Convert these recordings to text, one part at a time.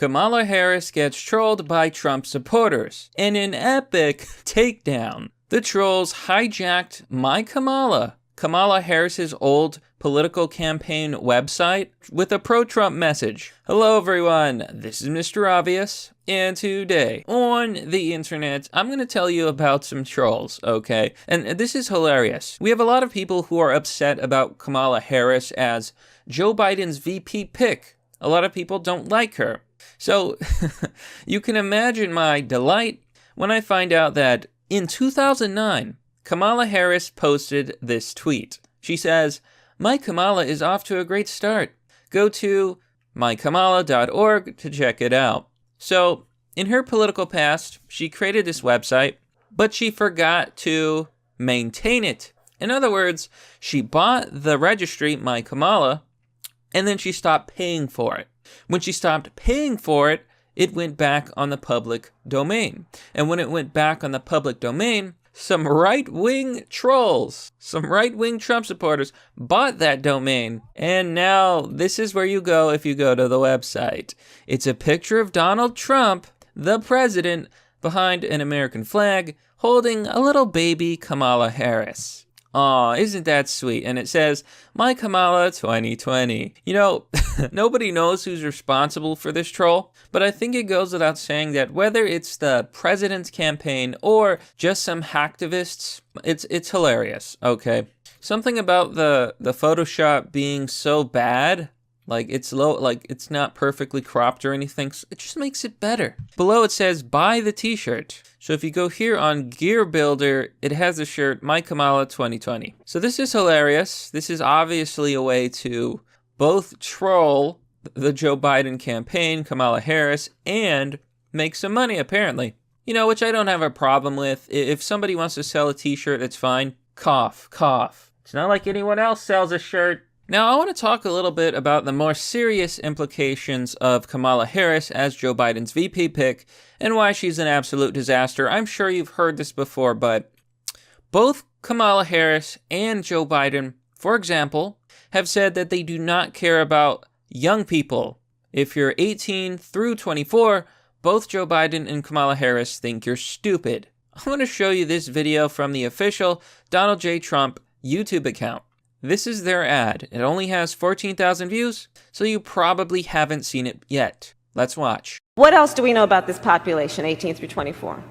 Kamala Harris gets trolled by Trump supporters. In an epic takedown, the trolls hijacked my Kamala Harris's old political campaign website with a pro-Trump message. Hello everyone, this is Mr. Obvious, and today on the internet, I'm going to tell you about some trolls, okay? And this is hilarious. We have a lot of people who are upset about Kamala Harris as Joe Biden's VP pick. A lot of people don't like her. So, you can imagine my delight when I find out that in 2009, Kamala Harris posted this tweet. She says, "My Kamala is off to a great start. Go to mykamala.org to check it out." So, in her political past, she created this website, but she forgot to maintain it. In other words, she bought the registry, My Kamala, and then she stopped paying for it. When she stopped paying for it, it went back on the public domain. And when it went back on the public domain, some right-wing trolls, some right-wing Trump supporters bought that domain. And now this is where you go if you go to the website. It's a picture of Donald Trump, the president, behind an American flag, holding a little baby Kamala Harris. Aw, isn't that sweet? And it says, My Kamala 2020. You know, nobody knows who's responsible for this troll, but I think it goes without saying that whether it's the president's campaign or just some hacktivists, it's hilarious, okay? Something about the Photoshop being so bad, like it's low, like it's not perfectly cropped or anything, so it just makes it better. Below it says, buy the t-shirt. So if you go here on Gear Builder, it has the shirt, My Kamala 2020. So this is hilarious. This is obviously a way to both troll the Joe Biden campaign, Kamala Harris, and make some money, apparently. You know, which I don't have a problem with. If somebody wants to sell a t-shirt, that's fine. Cough, cough. It's not like anyone else sells a shirt. Now, I want to talk a little bit about the more serious implications of Kamala Harris as Joe Biden's VP pick and why she's an absolute disaster. I'm sure you've heard this before, but both Kamala Harris and Joe Biden, for example, have said that they do not care about young people. If you're 18 through 24, both Joe Biden and Kamala Harris think you're stupid. I want to show you this video from the official Donald J. Trump YouTube account. This is their ad. It only has 14,000 views, so you probably haven't seen it yet. Let's watch. What else do we know about this population, 18 through 24?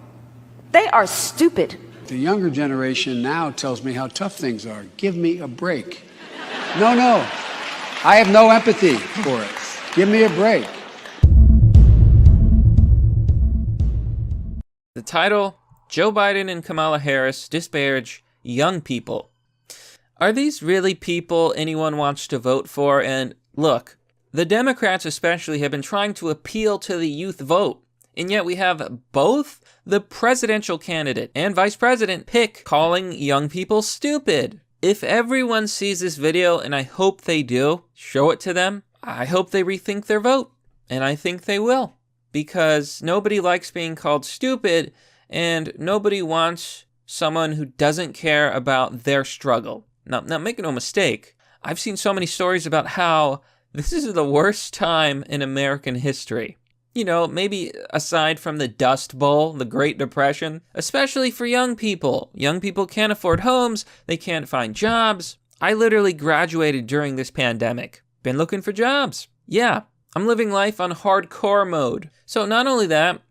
They are stupid. The younger generation now tells me how tough things are. Give me a break. No. I have no empathy for it. Give me a break. The title, Joe Biden and Kamala Harris disparage young people. Are these really people anyone wants to vote for? And look, the Democrats especially have been trying to appeal to the youth vote. And yet we have both the presidential candidate and vice president pick calling young people stupid. If everyone sees this video, and I hope they do, show it to them, I hope they rethink their vote. And I think they will. Because nobody likes being called stupid, and nobody wants someone who doesn't care about their struggle. Now, make no mistake, I've seen so many stories about how this is the worst time in American history. You know, maybe aside from the Dust Bowl, the Great Depression, especially for young people. Young people can't afford homes, they can't find jobs. I literally graduated during this pandemic. Been looking for jobs. Yeah, I'm living life on hardcore mode. So not only that,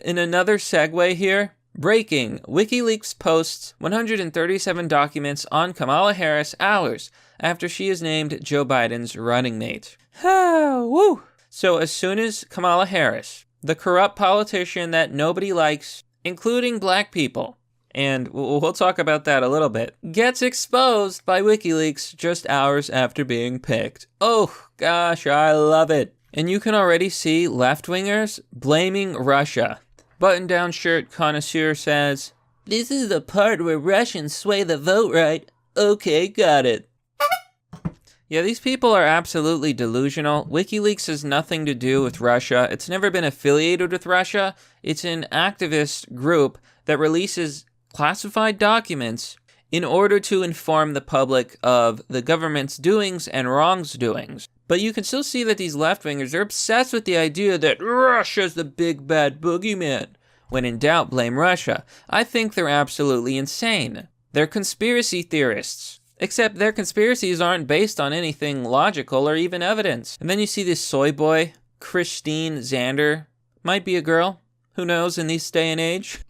in another segue here, breaking, Wikileaks posts 137 documents on Kamala Harris hours after she is named Joe Biden's running mate. Woo! So as soon as Kamala Harris, the corrupt politician that nobody likes, including black people, and we'll talk about that a little bit, gets exposed by Wikileaks just hours after being picked. Oh gosh, I love it. And you can already see left-wingers blaming Russia. Button-down shirt connoisseur says, "This is the part where Russians sway the vote, right? Okay, got it." Yeah, these people are absolutely delusional. WikiLeaks has nothing to do with Russia. It's never been affiliated with Russia. It's an activist group that releases classified documents in order to inform the public of the government's doings and wrongdoings. But you can still see that these left-wingers are obsessed with the idea that Russia's the big bad boogeyman. When in doubt, blame Russia. I think they're absolutely insane. They're conspiracy theorists. Except their conspiracies aren't based on anything logical or even evidence. And then you see this soy boy, Christine Zander. Might be a girl. Who knows in this day and age?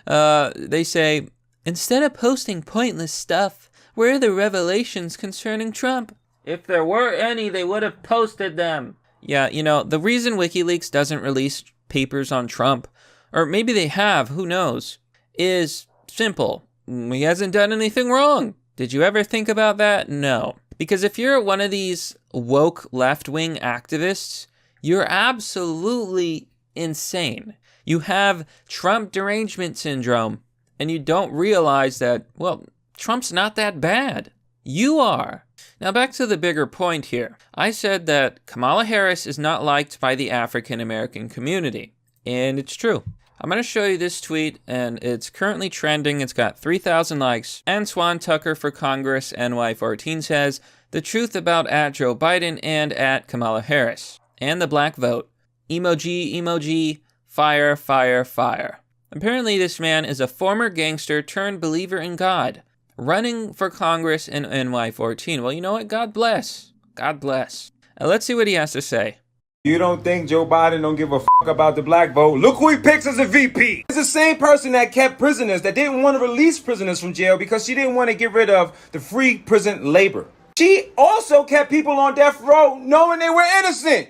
They say, instead of posting pointless stuff, where are the revelations concerning Trump? If there were any, they would have posted them. Yeah, the reason Wikileaks doesn't release papers on Trump, or maybe they have, who knows, is simple. He hasn't done anything wrong. Did you ever think about that? No. Because if you're one of these woke left-wing activists, you're absolutely insane. You have Trump derangement syndrome, and you don't realize that, well, Trump's not that bad. You are. Now back to the bigger point here. I said that Kamala Harris is not liked by the African American community. And it's true. I'm going to show you this tweet, and it's currently trending. It's got 3,000 likes. Antoine Tucker for Congress NY14 says, the truth about at Joe Biden and at Kamala Harris. And the black vote. Emoji, emoji, fire, fire, fire. Apparently this man is a former gangster turned believer in God, running for Congress in NY14. Well, you know what? God bless. God bless. Now, let's see what he has to say. You don't think Joe Biden don't give a fuck about the black vote? Look who he picks as a VP. It's the same person that kept prisoners, that didn't want to release prisoners from jail because she didn't want to get rid of the free prison labor. She also kept people on death row knowing they were innocent.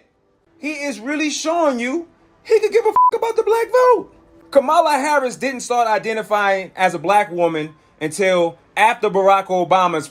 He is really showing you he could give a fuck about the black vote. Kamala Harris didn't start identifying as a black woman until after Barack Obama's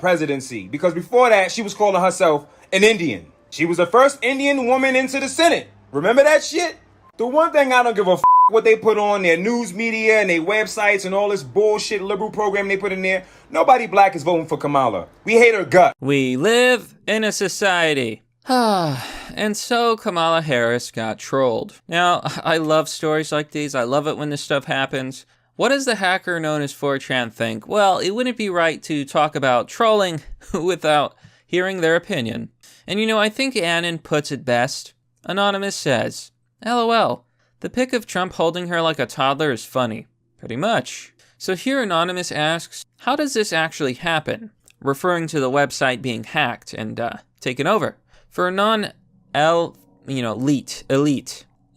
presidency, because before that she was calling herself an Indian. She was the first Indian woman into the Senate. Remember that shit? The one thing I don't give a f*** what they put on their news media and their websites and all this bullshit liberal program they put in there. Nobody black is voting for Kamala. We hate her gut. We live in a society. And so Kamala Harris got trolled. Now, I love stories like these. I love it when this stuff happens. What does the hacker known as 4chan think? Well, it wouldn't be right to talk about trolling without hearing their opinion. And I think Annan puts it best. Anonymous says, LOL, the pic of Trump holding her like a toddler is funny. Pretty much. So here Anonymous asks, how does this actually happen? Referring to the website being hacked and taken over. For elite.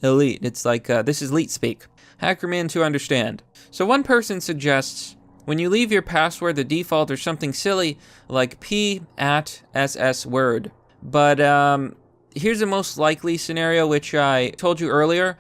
It's like, this is elite speak. Hackerman to understand. So one person suggests, when you leave your password, the default or something silly like p@ss word. But here's the most likely scenario, which I told you earlier.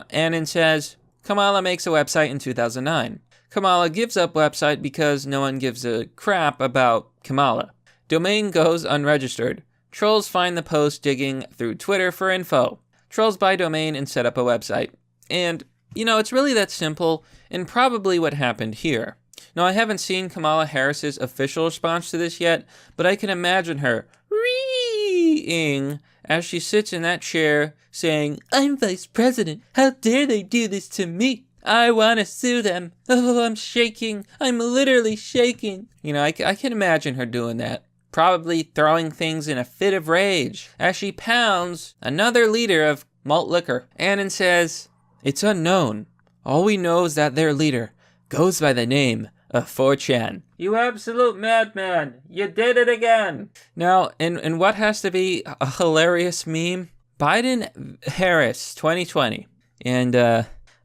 Annan says, Kamala makes a website in 2009. Kamala gives up website because no one gives a crap about Kamala. Domain goes unregistered. Trolls find the post digging through Twitter for info. Trolls buy domain and set up a website. And, it's really that simple, and probably what happened here. Now, I haven't seen Kamala Harris's official response to this yet, but I can imagine her reeing as she sits in that chair saying, I'm vice president. How dare they do this to me? I want to sue them. Oh, I'm shaking. I'm literally shaking. I can imagine her doing that. Probably throwing things in a fit of rage as she pounds another liter of malt liquor. Annan says, it's unknown. All we know is that their leader goes by the name of 4chan. You absolute madman. You did it again. Now, in what has to be a hilarious meme, Biden-Harris 2020. And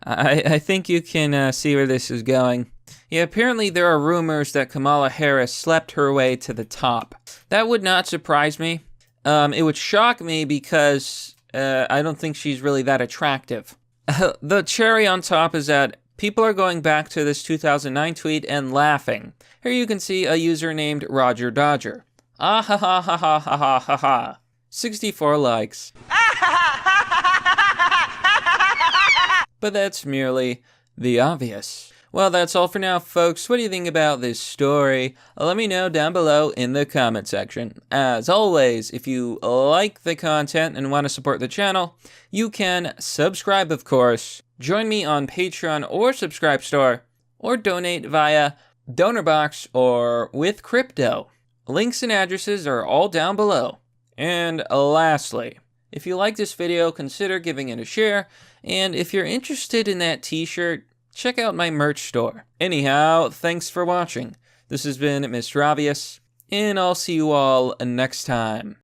I think you can see where this is going. Yeah, apparently there are rumors that Kamala Harris slept her way to the top. That would not surprise me. It would shock me because I don't think she's really that attractive. The cherry on top is that people are going back to this 2009 tweet and laughing. Here you can see a user named Roger Dodger. Ah ha ha ha ha ha ha ha ha. 64 likes. But that's merely the obvious. Well, that's all for now, folks. What do you think about this story? Let me know down below in the comment section. As always, if you like the content and want to support the channel, you can subscribe, of course. Join me on Patreon or Subscribe Store, or donate via DonorBox or with crypto. Links and addresses are all down below. And lastly, if you like this video, consider giving it a share, and if you're interested in that t-shirt, check out my merch store. Anyhow, thanks for watching. This has been Mr. Obvious, and I'll see you all next time.